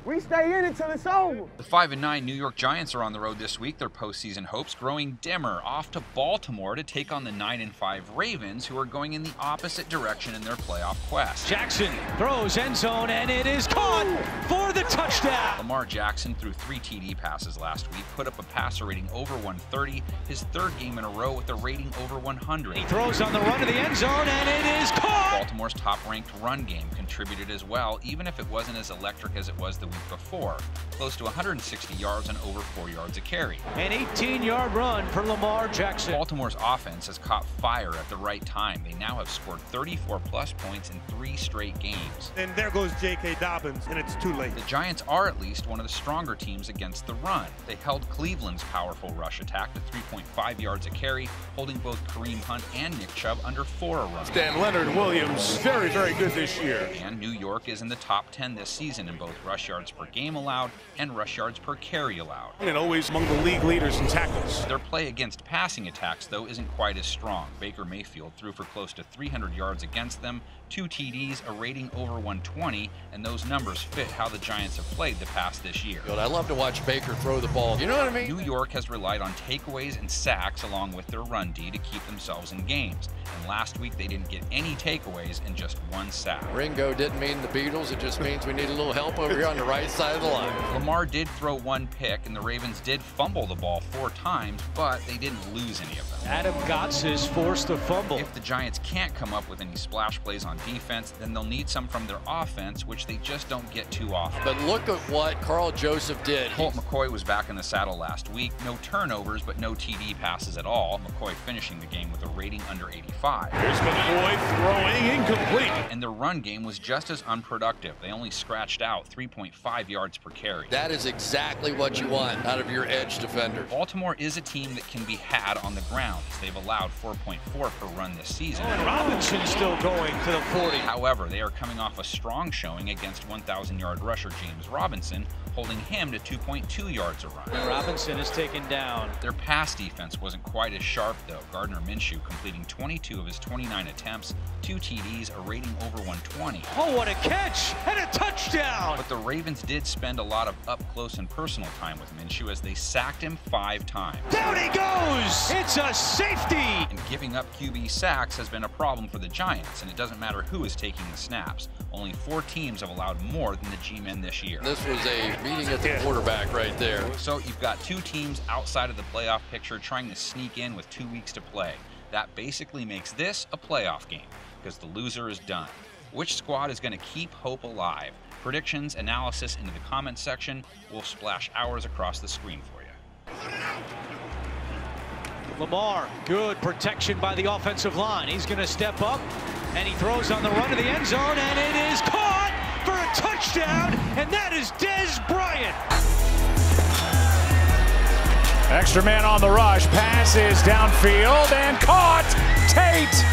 We stay in it till it's over. The 5-9 New York Giants are on the road this week, their postseason hopes growing dimmer, off to Baltimore to take on the 9-5 Ravens, who are going in the opposite direction in their playoff quest. Jackson throws end zone, and it is caught for the touchdown. Lamar Jackson threw 3 TD passes last week, put up a passer rating over 130, his 3rd game in a row with a rating over 100. He throws on the run to the end zone, and it is caught. Baltimore's top-ranked run game contributed as well, even if it wasn't as electric as it was the week before. Close to 160 yards and over 4 yards a carry. An 18-yard run for Lamar Jackson. Baltimore's offense has caught fire at the right time. They now have scored 34-plus points in 3 straight games. And there goes J.K. Dobbins, and it's too late. The Giants are at least one of the stronger teams against the run. They held Cleveland's powerful rush attack to 3.5 yards a carry, holding both Kareem Hunt and Nick Chubb under 4 a run. Dan Leonard Williams, very, very good this year. And New York is in the top 10 this season in both rush yards per game allowed and rush yards per carry allowed. And always among the league leaders in tackles. Their play against passing attacks, though, isn't quite as strong. Baker Mayfield threw for close to 300 yards against them, 2 TDs, a rating over 120, and those numbers fit how the Giants have played the past this year. I love to watch Baker throw the ball. You know what I mean? New York has relied on takeaways and sacks along with their run D to keep themselves in games. And last week they didn't get any takeaways and just 1 sack. Ringo didn't mean the Beatles. It just means we need a little help over here on the right side of the line. Lamar did throw 1 pick, and the Ravens did fumble the ball 4 times, but they didn't lose any of them. Adam Gotts is forced to fumble. If the Giants can't come up with any splash plays on defense, then they'll need some from their offense, which they just don't get too often. But look at what Carl Joseph did. Colt McCoy was back in the saddle last week. No turnovers, but no TD passes at all. McCoy finishing the game with a rating under 85. Here's McCoy throwing incomplete. And their run game was just as unproductive. They only scratched out 3.5 yards per carry. That is exactly what you want out of your edge defender. Baltimore is a team that can be had on the ground, as they've allowed 4.4 per run this season. And Robinson still going to the 40. However, they are coming off a strong showing against 1,000-yard rusher James Robinson, holding him to 2.2 yards a run. And Robinson is taken down. Their pass defense wasn't quite as sharp, though. Gardner Minshew completing 22 of his 29 attempts, 2 TDs, a rating over 120. Oh, what a catch! And a touchdown! But the Ravens did spend a lot of up-close and personal time with Minshew as they sacked him 5 times. Down he goes! It's a safety! And giving up QB sacks has been a problem for the Giants, and it doesn't matter who is taking the snaps. Only 4 teams have allowed more than the G-men this year. This was a meeting at the quarterback right there. So you've got 2 teams outside of the playoff picture trying to sneak in with 2 weeks to play. That basically makes this a playoff game, because the loser is done. Which squad is going to keep hope alive? Predictions, analysis into the comments section. We'll splash ours across the screen for you. Lamar, good protection by the offensive line. He's going to step up, and he throws on the run to the end zone, and it is caught for a touchdown, and that is Dez Bryant. Extra man on the rush, pass is downfield and caught. Tate